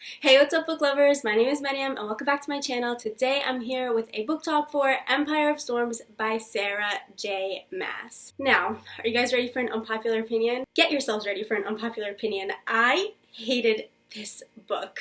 Hey, what's up book lovers? My name is Mariam and welcome back to my channel. Today I'm here with a book talk for Empire of Storms by Sarah J. Maas. Now, are you guys ready for an unpopular opinion? Get yourselves ready for an unpopular opinion. I hated this book.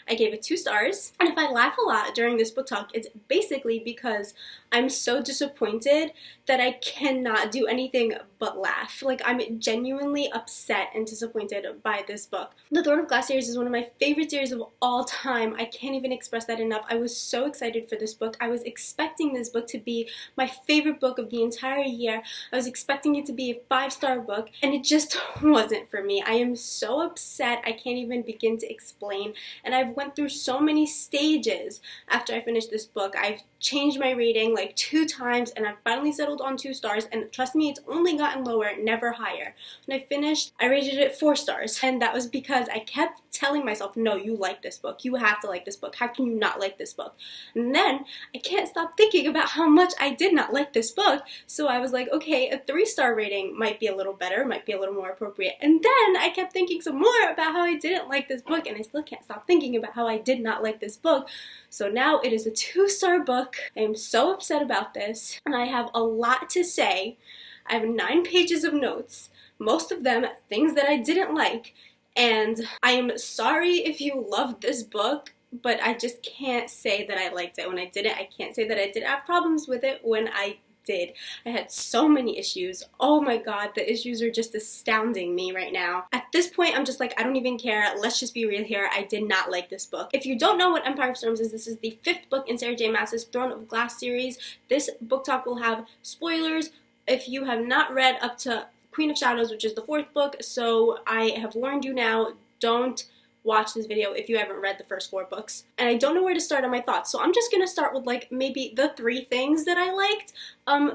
I gave it 2 stars, and if I laugh a lot during this book talk, it's basically because I'm so disappointed that I cannot do anything but laugh. Like, I'm genuinely upset and disappointed by this book. The Throne of Glass series is one of my favorite series of all time. I can't even express that enough. I was so excited for this book. I was expecting this book to be my favorite book of the entire year. I was expecting it to be a 5-star book, and it just wasn't for me. I am so upset. I can't even begin to explain, and I've went through so many stages after I finished this book. I've changed my rating like 2 times, and I've finally settled on 2 stars, and trust me, it's only gotten lower, never higher. When I finished, I rated it 4 stars, and that was because I kept telling myself, no, you like this book, you have to like this book, how can you not like this book? And then I can't stop thinking about how much I did not like this book, so I was like, okay, a 3-star rating might be a little better, might be a little more appropriate. And then I kept thinking some more about how I didn't like this book, and I still can't stop thinking about how I did not like this book. So now it is a 2-star book. I am so upset about this, and I have a lot to say. I have 9 pages of notes, most of them things that I didn't like, and I am sorry if you loved this book, but I just can't say that I liked it when I did it. I can't say that I did have problems with it when I did. I had so many issues. Oh my god, the issues are just astounding me right now. At this point, I'm just like, I don't even care. Let's just be real here. I did not like this book. If you don't know what Empire of Storms is, this is the 5th book in Sarah J. Maas's Throne of Glass series. This book talk will have spoilers if you have not read up to Queen of Shadows, which is the 4th book, so I have warned you now, don't watch this video if you haven't read the first 4 books. And I don't know where to start on my thoughts, so I'm just gonna start with like maybe the 3 things that I liked.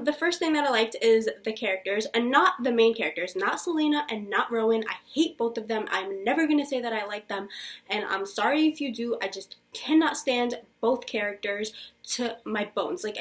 The first thing that I liked is the characters, and not the main characters, not Selena and not Rowan. I hate both of them. I'm never gonna say that I like them, and I'm sorry if you do. I just cannot stand both characters to my bones. Like,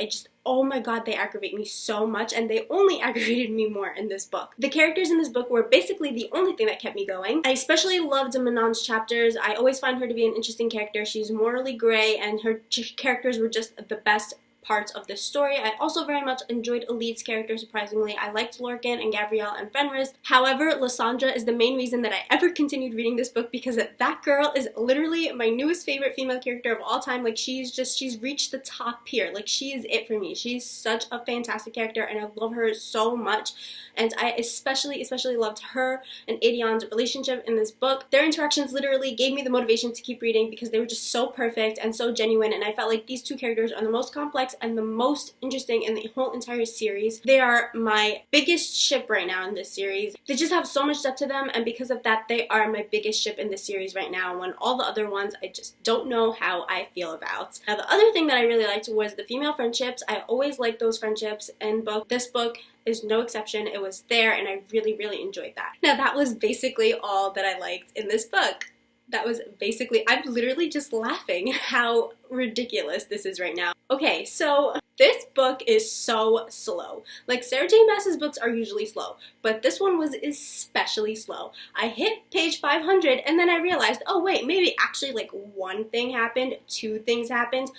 oh my god, they aggravate me so much, and they only aggravated me more in this book. The characters in this book were basically the only thing that kept me going. I especially loved Manon's chapters. I always find her to be an interesting character. She's morally gray, and her characters were just the best parts of this story. I also very much enjoyed Elite's character, surprisingly. I liked Lorcan and Gabrielle and Fenris. However, Lysandra is the main reason that I ever continued reading this book, because that girl is literally my newest favorite female character of all time. Like, she's reached the top here. Like, she is it for me. She's such a fantastic character, and I love her so much. And I especially loved her and Adion's relationship in this book. Their interactions literally gave me the motivation to keep reading because they were just so perfect and so genuine, and I felt like these 2 characters are the most complex and the most interesting in the whole entire series. They are my biggest ship right now in this series. They just have so much depth to them, and because of that, they are my biggest ship in this series right now, when all the other ones I just don't know how I feel about. Now, the other thing that I really liked was the female friendships. I always liked those friendships in book. This book is no exception. It was there, and I really enjoyed that. Now, that was basically all that I liked in this book. That was basically, I'm literally just laughing how ridiculous this is right now. Okay, so this book is so slow. Like, Sarah J. Maas's books are usually slow, but this one was especially slow. I hit page 500, and then I realized, oh wait, maybe actually like 1 thing happened, 2 things happened.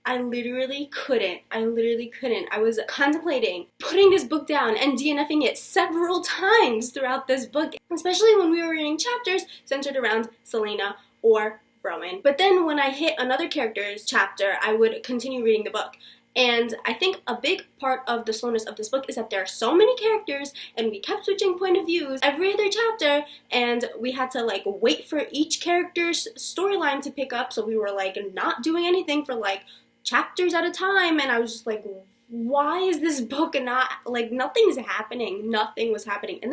I literally couldn't. I was contemplating putting this book down and DNFing it several times throughout this book, especially when we were reading chapters centered around Selena or Rowan. But then when I hit another character's chapter, I would continue reading the book. And I think a big part of the slowness of this book is that there are so many characters, and we kept switching point of views every other chapter, and we had to like wait for each character's storyline to pick up, so we were like not doing anything for like chapters at a time, and I was just like, why is this book not, like, nothing's happening. Nothing was happening. And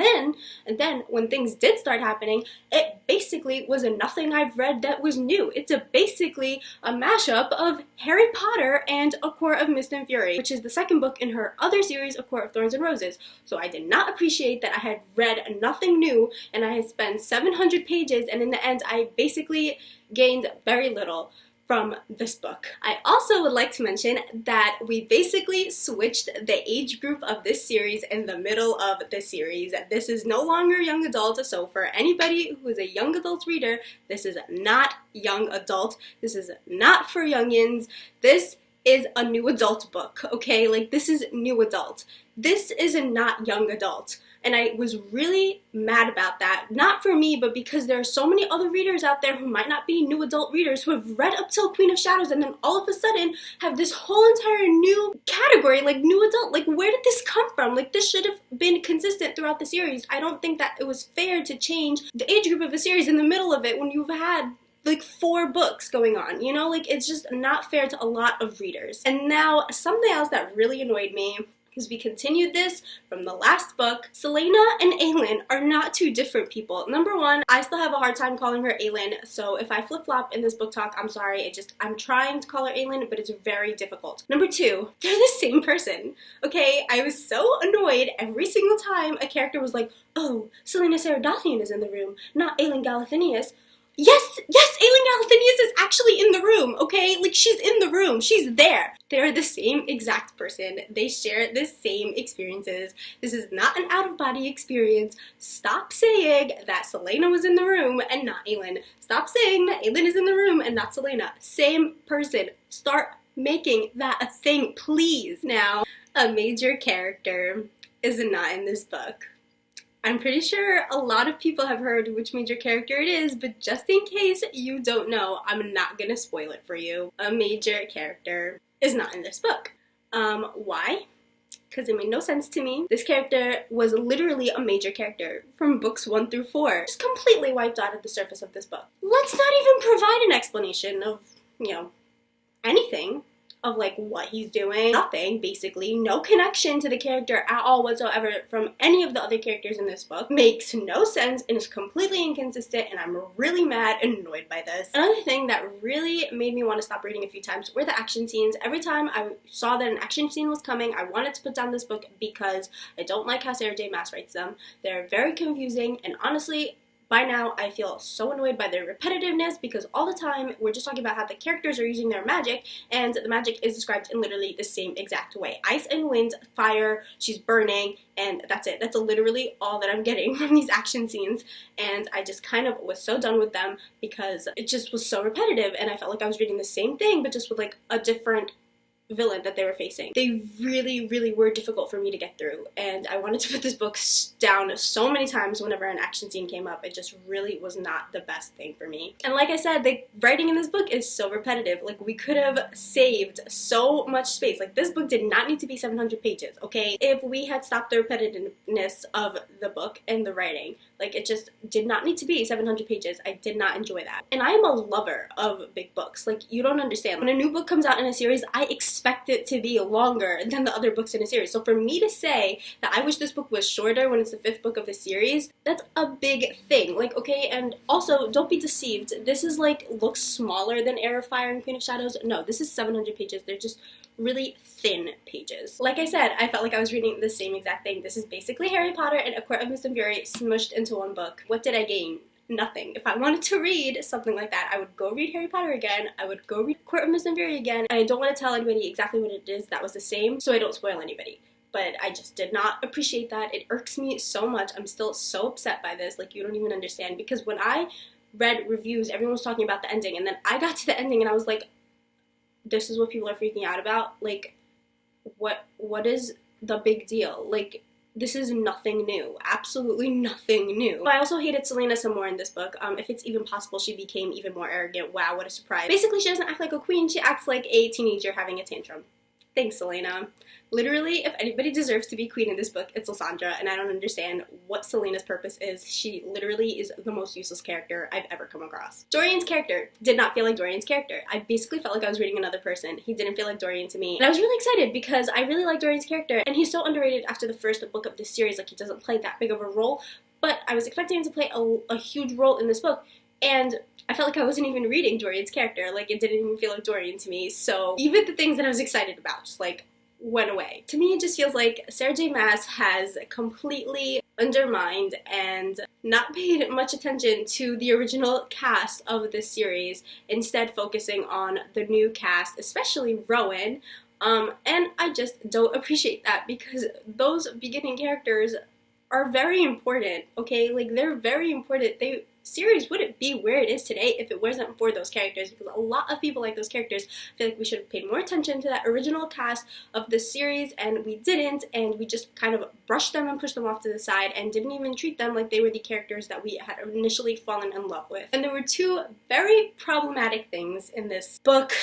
then when things did start happening, it basically was a nothing I've read that was new. It's basically a mashup of Harry Potter and A Court of Mist and Fury, which is the 2nd book in her other series, A Court of Thorns and Roses. So I did not appreciate that I had read nothing new, and I had spent 700 pages, and in the end I basically gained very little. from this book. I also would like to mention that we basically switched the age group of this series in the middle of the series. This is no longer young adult, so for anybody who is a young adult reader, this is not young adult. This is not for youngins. This is a new adult book, okay? Like, this is new adult. This is not young adult. And I was really mad about that. Not for me, but because there are so many other readers out there who might not be new adult readers who have read up till Queen of Shadows and then all of a sudden have this whole entire new category, like new adult. Like, where did this come from? Like, this should have been consistent throughout the series. I don't think that it was fair to change the age group of a series in the middle of it when you've had like 4 books going on, you know? Like, it's just not fair to a lot of readers. And now, something else that really annoyed me, because we continued this from the last book, Selena and Aelin are not two different people. Number one, I still have a hard time calling her Aelin, so if I flip-flop in this book talk, I'm sorry, I'm trying to call her Aelin, but it's very difficult. Number two, they're the same person, okay? I was so annoyed every single time a character was like, oh, Selena Saradathian is in the room, not Aelin Galathinius. Yes, Aelin Galathinius is actually in the room, okay? Like, she's in the room. She's there. They're the same exact person. They share the same experiences. This is not an out-of-body experience. Stop saying that Selena was in the room and not Aelin. Stop saying that Aelin is in the room and not Selena. Same person. Start making that a thing, please. Now, a major character is not in this book. I'm pretty sure a lot of people have heard which major character it is, but just in case you don't know, I'm not gonna spoil it for you. A major character is not in this book. Why? Because it made no sense to me. This character was literally a major character from books 1 through 4. Just completely wiped out of the surface of this book. Let's not even provide an explanation of, you know, anything. Of like what he's doing. Nothing, basically. No connection to the character at all whatsoever from any of the other characters in this book. Makes no sense and is completely inconsistent, and I'm really mad and annoyed by this. Another thing that really made me want to stop reading a few times were the action scenes. Every time I saw that an action scene was coming, I wanted to put down this book because I don't like how Sarah J. Maas writes them. They're very confusing, and honestly, by now, I feel so annoyed by their repetitiveness because all the time we're just talking about how the characters are using their magic, and the magic is described in literally the same exact way. Ice and wind, fire, she's burning, and that's it. That's literally all that I'm getting from these action scenes, and I just kind of was so done with them because it just was so repetitive, and I felt like I was reading the same thing but just with like a different villain that they were facing. They really were difficult for me to get through, and I wanted to put this book down so many times whenever an action scene came up. It just really was not the best thing for me. And like I said, the writing in this book is so repetitive. Like, we could have saved so much space. Like, this book did not need to be 700 pages, okay? If we had stopped the repetitiveness of the book and the writing, like, it just did not need to be 700 pages. I did not enjoy that. And I am a lover of big books. Like, you don't understand. When a new book comes out in a series, I expect it to be longer than the other books in a series. So for me to say that I wish this book was shorter when it's the 5th book of the series, that's a big thing. Like, okay, and also, don't be deceived. This is like, looks smaller than Heir of Fire and Queen of Shadows. No, this is 700 pages. They're just really thin pages. Like I said, I felt like I was reading the same exact thing. This is basically Harry Potter and A Court of Mist and Fury smushed into one book. What did I gain? Nothing. If I wanted to read something like that, I would go read Harry Potter again, I would go read Court of Mist and Fury again, and I don't want to tell anybody exactly what it is that was the same, so I don't spoil anybody. But I just did not appreciate that. It irks me so much. I'm still so upset by this, like, you don't even understand, because when I read reviews, everyone was talking about the ending, and then I got to the ending and I was like, this is what people are freaking out about? Like, what is the big deal? Like, this is nothing new. Absolutely nothing new. I also hated Selena some more in this book. If it's even possible, she became even more arrogant. Wow, what a surprise. Basically, she doesn't act like a queen. She acts like a teenager having a tantrum. Thanks, Selena. Literally, if anybody deserves to be queen in this book, it's Lysandra, and I don't understand what Selena's purpose is. She literally is the most useless character I've ever come across. Dorian's character did not feel like Dorian's character. I basically felt like I was reading another person. He didn't feel like Dorian to me. And I was really excited because I really like Dorian's character, and he's so underrated after the first book of this series. Like, he doesn't play that big of a role, but I was expecting him to play a huge role in this book, and I felt like I wasn't even reading Dorian's character. Like, it didn't even feel like Dorian to me. So even the things that I was excited about just, like, went away. To me, it just feels like Sarah J. Maas has completely undermined and not paid much attention to the original cast of this series, instead focusing on the new cast, especially Rowan. And I just don't appreciate that, because those beginning characters are very important, okay? Like, they're very important. Series wouldn't be where it is today if it wasn't for those characters, because a lot of people like those characters. I feel like we should have paid more attention to that original cast of the series, and we didn't, and we just kind of brushed them and pushed them off to the side and didn't even treat them like they were the characters that we had initially fallen in love with. And there were two very problematic things in this book,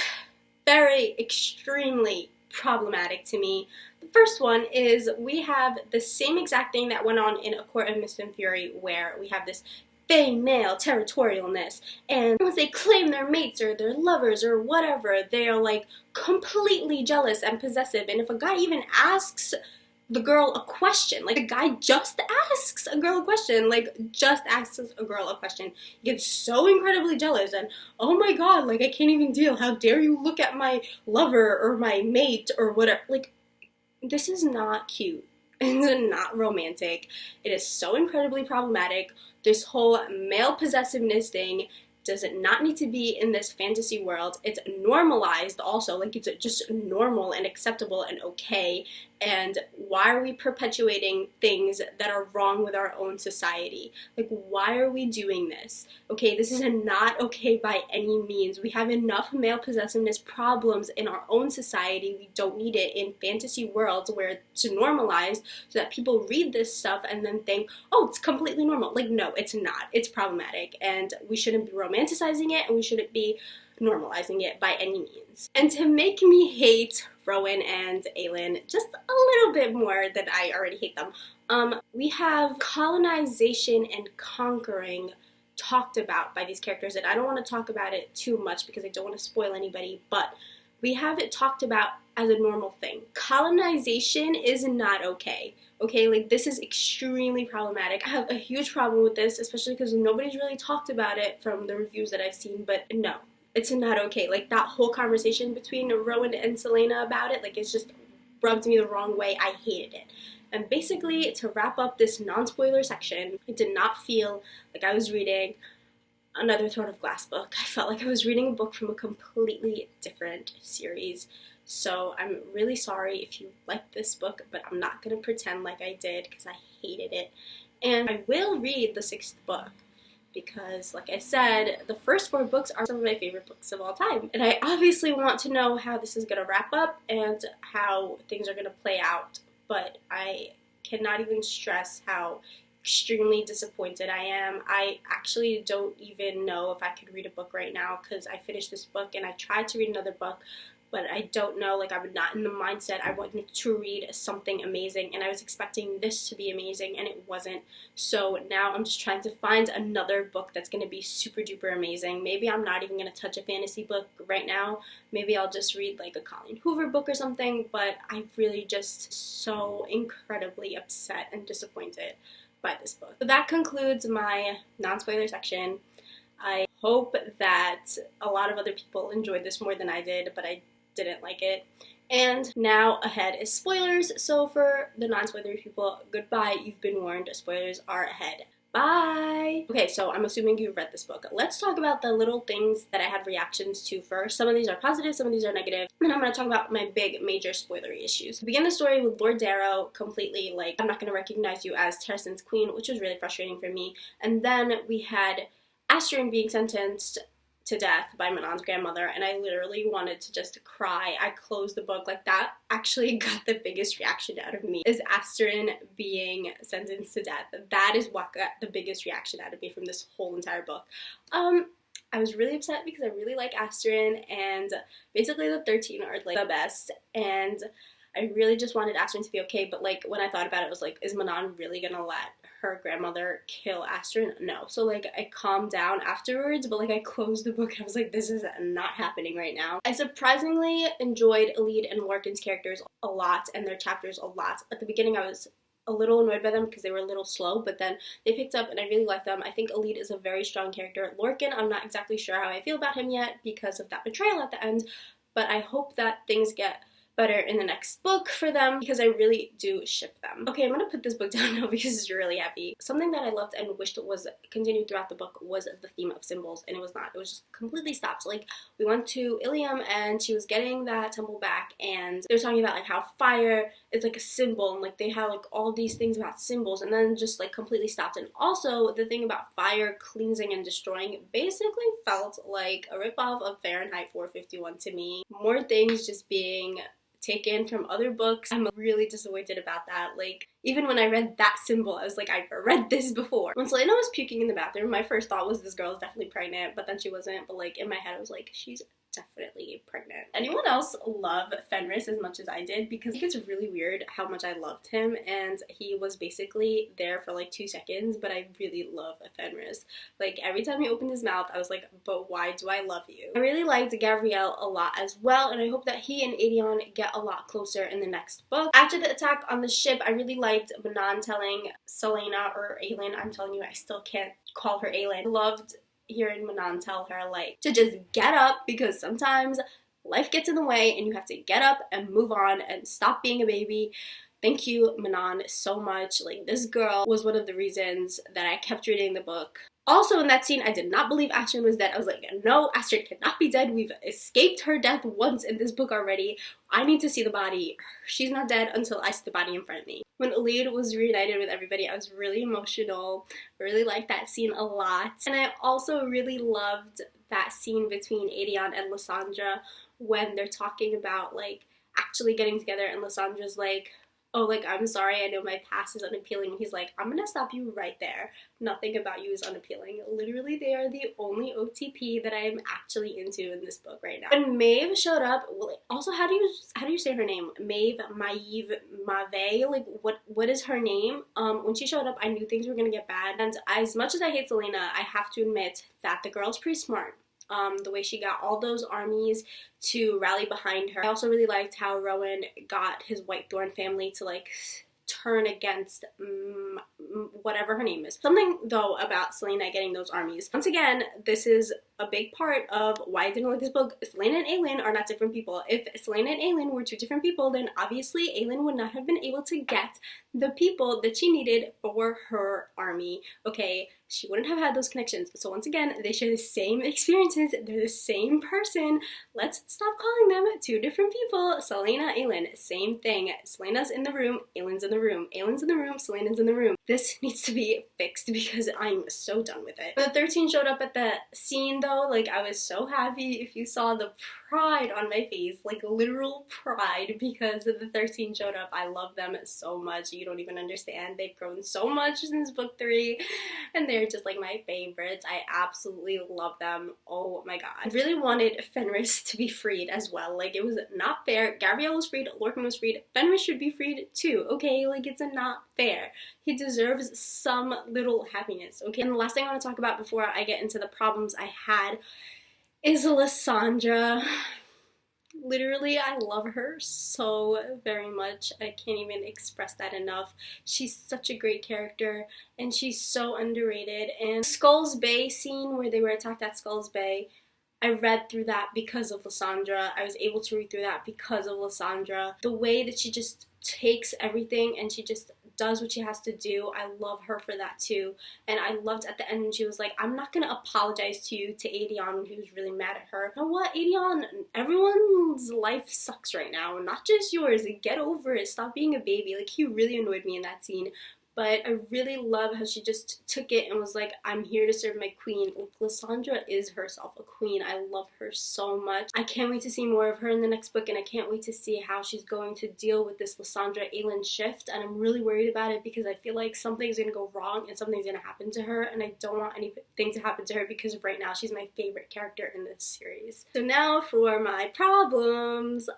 very extremely problematic to me. The first one is we have the same exact thing that went on in A Court of Mist and Fury, where we have this female territorialness, and once they claim their mates or their lovers or whatever, they are like completely jealous and possessive. And if a guy even asks the girl a question, like, the guy just asks a girl a question, like, just asks a girl a question, he gets so incredibly jealous and, oh my god, like, I can't even deal, how dare you look at my lover or my mate or whatever. Like, this is not cute. It's not romantic. It is so incredibly problematic. This whole male possessiveness thing does not need to be in this fantasy world. It's normalized also, like, it's just normal and acceptable and okay. And why are we perpetuating things that are wrong with our own society? Like, why are we doing this? Okay, this is not okay by any means. We have enough male possessiveness problems in our own society. We don't need it in fantasy worlds where it's normalized so that people read this stuff and then think, oh, it's completely normal. Like, no, it's not. It's problematic, and we shouldn't be romanticizing it, and we shouldn't be normalizing it by any means. And to make me hate Rowan and Aelin just a little bit more than I already hate them, we have colonization and conquering talked about by these characters, and I don't want to talk about it too much because I don't want to spoil anybody, but we have it talked about as a normal thing. Colonization is not okay. Okay, like, this is extremely problematic. I have a huge problem with this, especially because nobody's really talked about it from the reviews that I've seen, but no, it's not okay. Like, that whole conversation between Rowan and Selena about it, like, it's just rubbed me the wrong way. I hated it. And basically, to wrap up this non-spoiler section, I did not feel like I was reading another Throne of Glass book. I felt like I was reading a book from a completely different series. So I'm really sorry if you liked this book, but I'm not going to pretend like I did, because I hated it. And I will read the 6th book, because, like I said, the first 4 books are some of my favorite books of all time. And I obviously want to know how this is going to wrap up and how things are going to play out. But I cannot even stress how extremely disappointed I am. I actually don't even know if I could read a book right now, because I finished this book and I tried to read another book, but I don't know, like, I'm not in the mindset. I wanted to read something amazing, and I was expecting this to be amazing, and it wasn't. So now I'm just trying to find another book that's going to be super duper amazing. Maybe I'm not even going to touch a fantasy book right now. Maybe I'll just read, like, a Colleen Hoover book or something, but I'm really just so incredibly upset and disappointed by this book. So that concludes my non-spoiler section. I hope that a lot of other people enjoyed this more than I did, but I didn't like it. And now ahead is spoilers, so for the non-spoiler people, goodbye, you've been warned, spoilers are ahead. Bye! Okay, so I'm assuming you've read this book. Let's talk about the little things that I had reactions to first. Some of these are positive, some of these are negative, and I'm going to talk about my big, major spoilery issues. We begin the story with Lord Darrow completely, like, I'm not going to recognize you as Terrasen's queen, which was really frustrating for me. And then we had Asterin being sentenced to death by Manon's grandmother, and I literally wanted to just cry. I closed the book. Like, that actually got the biggest reaction out of me, is Asterin being sentenced to death. That is what got the biggest reaction out of me from this whole entire book. I was really upset because I really like Asterin, and basically the 13 are, like, the best, and I really just wanted Asterin to be okay, but, like, when I thought about it, it was like, is Manon really gonna let her grandmother kill Asterin? No. So, like, I calmed down afterwards, but, like, I closed the book and I was like, this is not happening right now. I surprisingly enjoyed Elide and Lorcan's characters a lot, and their chapters a lot. At the beginning, I was a little annoyed by them because they were a little slow, but then they picked up and I really liked them. I think Elide is a very strong character. Lorcan, I'm not exactly sure how I feel about him yet because of that betrayal at the end, but I hope that things get better in the next book for them because I really do ship them. Okay, I'm gonna put this book down now because it's really heavy. Something that I loved and wished was continued throughout the book was the theme of symbols, and it was not. It was just completely stopped. Like, we went to Ilium and she was getting that temple back, and they were talking about like how fire is like a symbol, and like they have like all these things about symbols, and then just like completely stopped. And also the thing about fire cleansing and destroying basically felt like a ripoff of Fahrenheit 451 to me. More things just being taken from other books. I'm really disappointed about that. Like, even when I read that symbol, I was like, I've read this before. When Selena was puking in the bathroom, my first thought was this girl is definitely pregnant, but then she wasn't. But like in my head I was like, she's definitely pregnant. Anyone else love Fenris as much as I did? Because I think it's really weird how much I loved him, and he was basically there for like 2 seconds, but I really love Fenris. Like, every time he opened his mouth, I was like, but why do I love you? I really liked Gabrielle a lot as well, and I hope that he and Adion get a lot closer in the next book. After the attack on the ship, I really liked Manon telling Selena, or Aelin, I'm telling you, I still can't call her Aelin. I loved hearing Manon tell her like to just get up, because sometimes life gets in the way and you have to get up and move on and stop being a baby. Thank you, Manon, so much. Like, this girl was one of the reasons that I kept reading the book. Also, in that scene, I did not believe Astrid was dead. I was like, no, Astrid cannot be dead. We've escaped her death once in this book already. I need to see the body. She's not dead until I see the body in front of me. When Aleid was reunited with everybody, I was really emotional. I really liked that scene a lot. And I also really loved that scene between Adion and Lysandra when they're talking about, like, actually getting together, and Lysandra's like, oh, like, I'm sorry, I know my past is unappealing. And he's like, I'm gonna stop you right there. Nothing about you is unappealing. Literally, they are the only OTP that I'm actually into in this book right now. When Maeve showed up, also, how do you say her name? Maeve, Mave, like, what is her name? When she showed up, I knew things were gonna get bad. And as much as I hate Selena, I have to admit that the girl's pretty smart. The way she got all those armies to rally behind her. I also really liked how Rowan got his Whitethorn family to like turn against whatever her name is. Something though about Selena getting those armies. Once again, this is a big part of why I didn't like this book. Selena and Aelin are not different people. If Selena and Aelin were 2 different people, then obviously Aelin would not have been able to get the people that she needed for her army. Okay, she wouldn't have had those connections. So once again, they share the same experiences. They're the same person. Let's stop calling them 2 different people. Selena, Aelin, same thing. Selena's in the room, Aelin's in the room. Aelin's in the room, Selena's in the room. This needs to be fixed because I'm so done with it. When the 13 showed up at the scene though, like, I was so happy. If you saw the pride on my face, like literal pride, because the 13 showed up. I love them so much. You don't even understand. They've grown so much since book 3, and they're just like my favorites. I absolutely love them. Oh my god. I really wanted Fenris to be freed as well. Like, it was not fair. Gabrielle was freed, Lorcan was freed. Fenris should be freed too, okay? Like, it's not fair. He deserves some little happiness, okay? And the last thing I want to talk about before I get into the problems I had is Lysandra. Literally, I love her so very much. I can't even express that enough. She's such a great character, and she's so underrated. And Skulls Bay scene where they were attacked at Skulls Bay, I read through that because of Lysandra. I was able to read through that because of Lysandra. The way that she just takes everything and she just does what she has to do, I love her for that too. And I loved at the end when she was like, I'm not gonna apologize to you, to Adion, when he was really mad at her. You know what, Adion, everyone's life sucks right now, not just yours. Get over it, stop being a baby. Like, he really annoyed me in that scene. But I really love how she just took it and was like, I'm here to serve my queen. Like, Lysandra is herself a queen. I love her so much. I can't wait to see more of her in the next book, and I can't wait to see how she's going to deal with this Lysandra-Aelin shift. And I'm really worried about it because I feel like something's going to go wrong and something's going to happen to her, and I don't want anything to happen to her because right now she's my favorite character in this series. So now for my problems.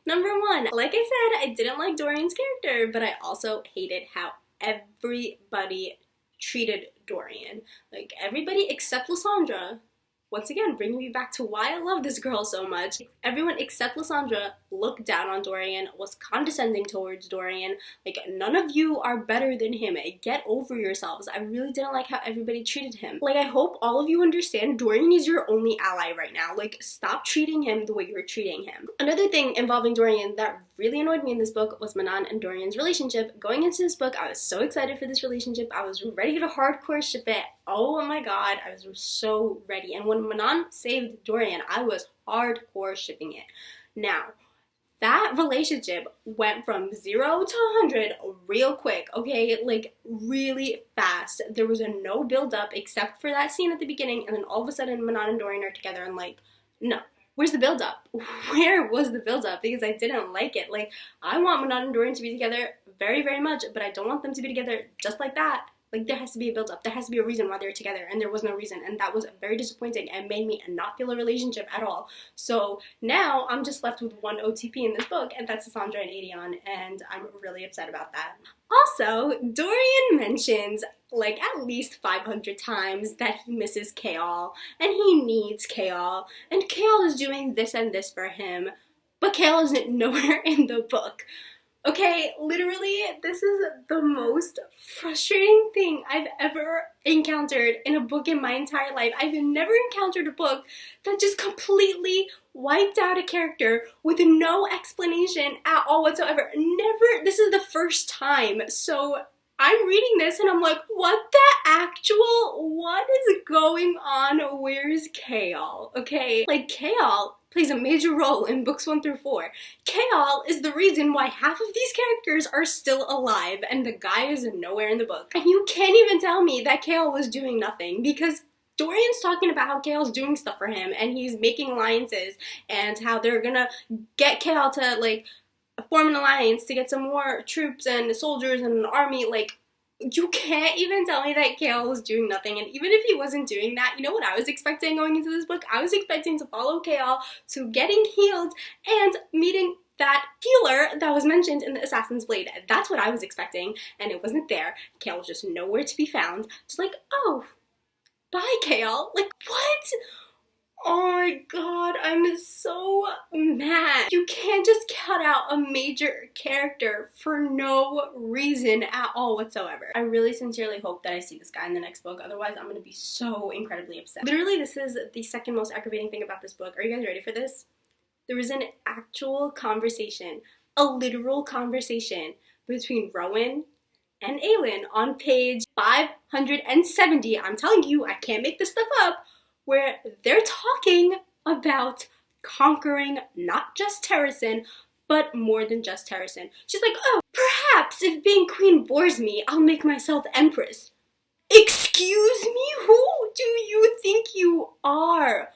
Number 1, like I said, I didn't like Dorian's character, but I also hated how everybody treated Dorian. Like, everybody except Lysandra once again, bringing me back to why I love this girl so much. Everyone except Lysandra looked down on Dorian, was condescending towards Dorian. Like, none of you are better than him. Get over yourselves. I really didn't like how everybody treated him. Like, I hope all of you understand Dorian is your only ally right now. Like, stop treating him the way you're treating him. Another thing involving Dorian that really annoyed me in this book was Manon and Dorian's relationship. Going into this book, I was so excited for this relationship. I was ready to hardcore ship it. Oh my god, I was so ready. And when Manon saved Dorian, I was hardcore shipping it. Now, that relationship went from 0 to 100 real quick, okay? Like, really fast. There was no build-up except for that scene at the beginning, and then all of a sudden Manon and Dorian are together, and like, no. Where's the build-up? Where was the build-up? Because I didn't like it. Like, I want Manon and Dorian to be together very, very much, but I don't want them to be together just like that. Like, there has to be a build-up. There has to be a reason why they're together, and there was no reason, and that was very disappointing and made me not feel a relationship at all. So now I'm just left with one OTP in this book, and that's Lysandra and Aedion, and I'm really upset about that. Also, Dorian mentions like at least 500 times that he misses Chaol, and he needs Chaol, and Chaol is doing this and this for him, but Chaol isn't nowhere in the book. Okay, literally, this is the most frustrating thing I've ever encountered in a book in my entire life. I've never encountered a book that just completely wiped out a character with no explanation at all whatsoever. Never, this is the first time. So I'm reading this and I'm like, what is going on? Where's Chaol? Okay, like Chaol plays a major role in books 1 through 4. Chaol is the reason why half of these characters are still alive, and the guy is nowhere in the book. And you can't even tell me that Chaol was doing nothing, because Dorian's talking about how Chaol's doing stuff for him, and he's making alliances, and how they're gonna get Chaol to, like, form an alliance to get some more troops and soldiers and an army. Like, you can't even tell me that Chaol was doing nothing. And even if he wasn't doing that, you know what I was expecting going into this book? I was expecting to follow Chaol to getting healed and meeting that healer that was mentioned in the Assassin's Blade. That's what I was expecting, and it wasn't there. Chaol was just nowhere to be found. Just like, oh, bye, Chaol. Like, what? Oh my god, I'm so mad. You can't just cut out a major character for no reason at all whatsoever. I really sincerely hope that I see this guy in the next book, otherwise I'm gonna be so incredibly upset. Literally, this is the second most aggravating thing about this book. Are you guys ready for this? There was an actual conversation, a literal conversation between Rowan and Aelin on page 570. I'm telling you, I can't make this stuff up, where they're talking about conquering not just Terrasen, but more than just Terrasen. She's like, oh, perhaps if being queen bores me, I'll make myself empress. Excuse me? Who do you think you are?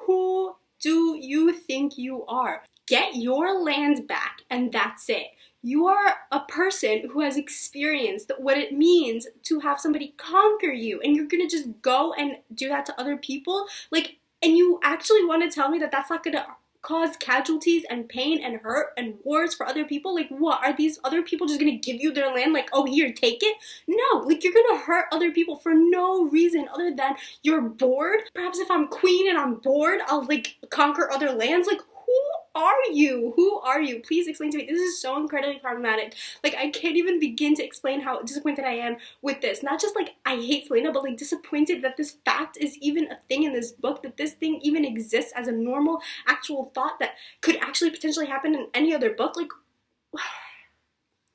Who do you think you are? Get your land back, and that's it. You are a person who has experienced what it means to have somebody conquer you, and you're gonna just go and do that to other people? Like, and you actually want to tell me that that's not gonna cause casualties and pain and hurt and wars for other people? Like, what? Are these other people just gonna give you their land like, oh, here, take it? No, like, you're gonna hurt other people for no reason other than you're bored. Perhaps if I'm queen and I'm bored, I'll, like, conquer other lands. Like, who are you? Who are you? Please explain to me. This is so incredibly problematic. Like, I can't even begin to explain how disappointed I am with this. Not just, like, I hate Selena, but, like, disappointed that this fact is even a thing in this book, that this thing even exists as a normal, actual thought that could actually potentially happen in any other book. Like,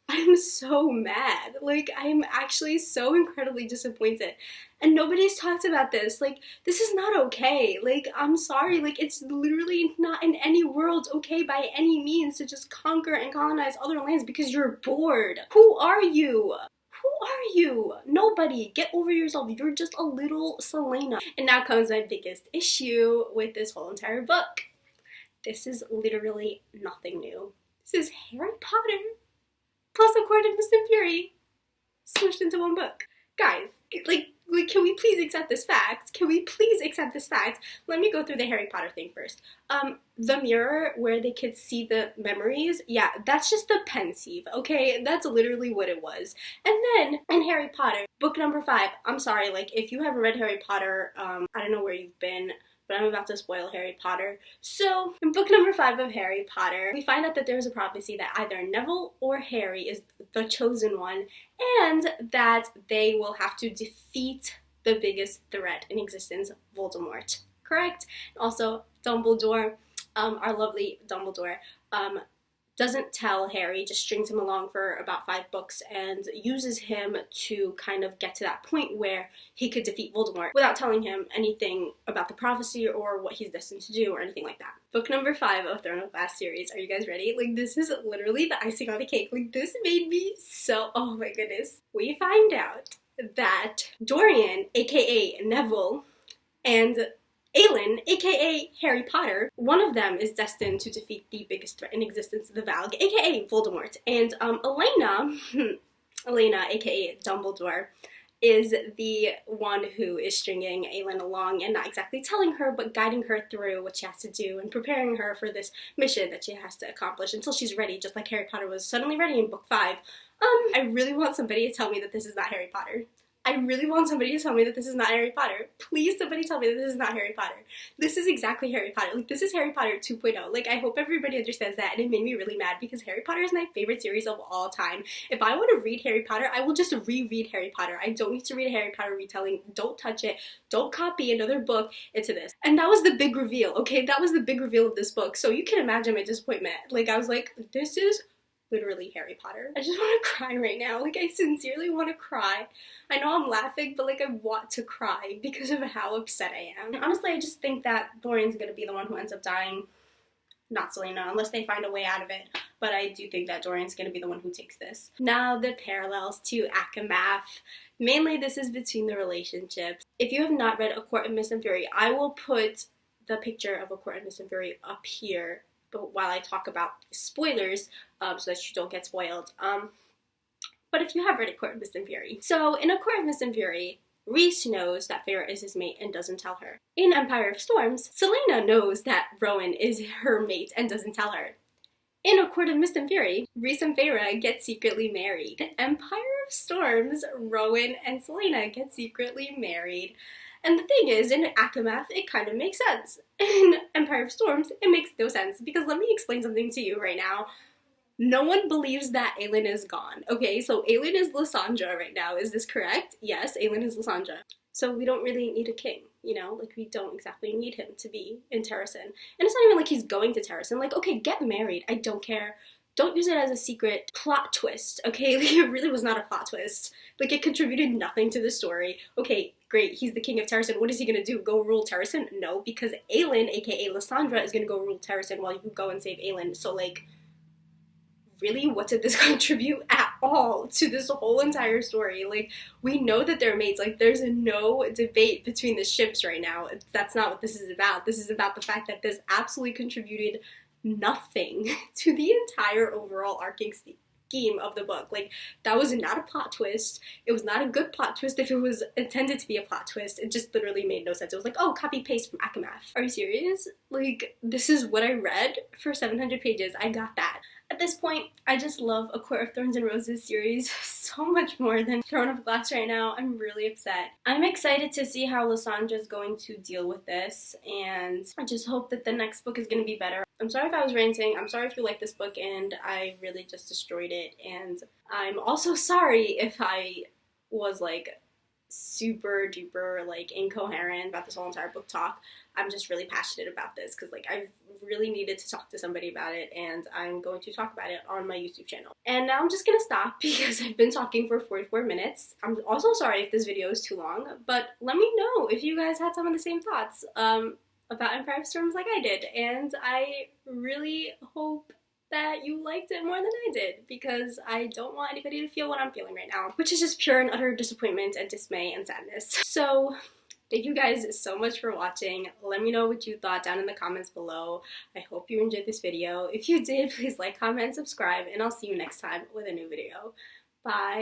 I'm so mad. Like, I'm actually so incredibly disappointed. And nobody's talked about this. Like, this is not okay. Like, I'm sorry. Like, it's literally not in any world okay by any means to just conquer and colonize other lands because you're bored. Who are you? Who are you? Nobody. Get over yourself. You're just a little Selena. And now comes my biggest issue with this whole entire book. This is literally nothing new. This is Harry Potter plus A Court of Mist and Fury smushed into one book. Guys, like, can we please accept this fact? Can we please accept this fact? Let me go through the Harry Potter thing first. The mirror where they could see the memories, yeah, that's just the pensieve, okay? That's literally what it was. And then, in Harry Potter, book number 5, I'm sorry, like, if you haven't read Harry Potter, I don't know where you've been, but I'm about to spoil Harry Potter. So, in book number 5 of Harry Potter, we find out that there's a prophecy that either Neville or Harry is the chosen one, and that they will have to defeat the biggest threat in existence, Voldemort. Correct? Also, Dumbledore, our lovely Dumbledore, doesn't tell Harry, just strings him along for about 5 books and uses him to kind of get to that point where he could defeat Voldemort without telling him anything about the prophecy or what he's destined to do or anything like that. Book number 5 of Throne of Glass series. Are you guys ready? Like, this is literally the icing on the cake. Like, this made me so, oh my goodness. We find out that Dorian, aka Neville, and Aelin, aka Harry Potter, one of them is destined to defeat the biggest threat in existence, the Valg, aka Voldemort. And Elena, aka Dumbledore, is the one who is stringing Aelin along and not exactly telling her, but guiding her through what she has to do and preparing her for this mission that she has to accomplish until she's ready, just like Harry Potter was suddenly ready in book 5. I really want somebody to tell me that this is not Harry Potter. I really want somebody to tell me that this is not Harry Potter. Please, somebody tell me that this is not Harry Potter. This is exactly Harry Potter. Like, this is Harry Potter 2.0. Like, I hope everybody understands that, and it made me really mad because Harry Potter is my favorite series of all time. If I want to read Harry Potter, I will just reread Harry Potter. I don't need to read a Harry Potter retelling. Don't touch it. Don't copy another book into this. And that was the big reveal, okay? That was the big reveal of this book. So you can imagine my disappointment. Like, I was like, this is literally Harry Potter. I just want to cry right now. Like, I sincerely want to cry. I know I'm laughing, but like, I want to cry because of how upset I am. And honestly, I just think that Dorian's gonna be the one who ends up dying, not Selena, unless they find a way out of it. But I do think that Dorian's gonna be the one who takes this. Now, the parallels to Akamath. Mainly, this is between the relationships. If you have not read A Court of Mist and Fury, I will put the picture of A Court of Mist and Fury up here while I talk about spoilers, so that you don't get spoiled. But if you have read A Court of Mist and Fury. So, in A Court of Mist and Fury, Rhys knows that Feyre is his mate and doesn't tell her. In Empire of Storms, Selena knows that Rowan is her mate and doesn't tell her. In A Court of Mist and Fury, Rhys and Feyre get secretly married. In Empire of Storms, Rowan and Selena get secretly married. And the thing is, in Akamath, it kind of makes sense. In Empire of Storms, it makes no sense, because let me explain something to you right now. No one believes that Aelin is gone, okay? So Aelin is Lysandra right now, is this correct? Yes, Aelin is Lysandra. So we don't really need a king, you know? Like, we don't exactly need him to be in Terrasen. And it's not even like he's going to Terrasen. Like, okay, get married, I don't care. Don't use it as a secret plot twist, okay? Like, it really was not a plot twist. Like, it contributed nothing to the story. Okay, great, he's the king of Terrasen. What is he gonna do? Go rule Terrasen? No, because Aelin, aka Lysandra, is gonna go rule Terrasen while you go and save Aelin. So, like, really, what did this contribute at all to this whole entire story? Like, we know that they're mates. Like, there's no debate between the ships right now. That's not what this is about. This is about the fact that this absolutely contributed nothing to the entire overall arcing scheme of the book. Like, that was not a plot twist. It was not a good plot twist if it was intended to be a plot twist. It just literally made no sense. It was like, oh, copy paste from Akamath. Are you serious? Like, this is what I read for 700 pages. I got that. At this point, I just love A Court of Thorns and Roses series so much more than Throne of Glass right now. I'm really upset. I'm excited to see how Lysandra is going to deal with this, and I just hope that the next book is going to be better. I'm sorry if I was ranting. I'm sorry if you like this book and I really just destroyed it. And I'm also sorry if I was like super duper like incoherent about this whole entire book talk. I'm just really passionate about this because like I've really needed to talk to somebody about it, and I'm going to talk about it on my YouTube channel. And now I'm just gonna stop because I've been talking for 44 minutes. I'm also sorry if this video is too long, but let me know if you guys had some of the same thoughts about Empire of Storms like I did, and I really hope that you liked it more than I did, because I don't want anybody to feel what I'm feeling right now, which is just pure and utter disappointment and dismay and sadness. So thank you guys so much for watching. Let me know what you thought down in the comments below. I hope you enjoyed this video. If you did, please like, comment, subscribe, and I'll see you next time with a new video. Bye!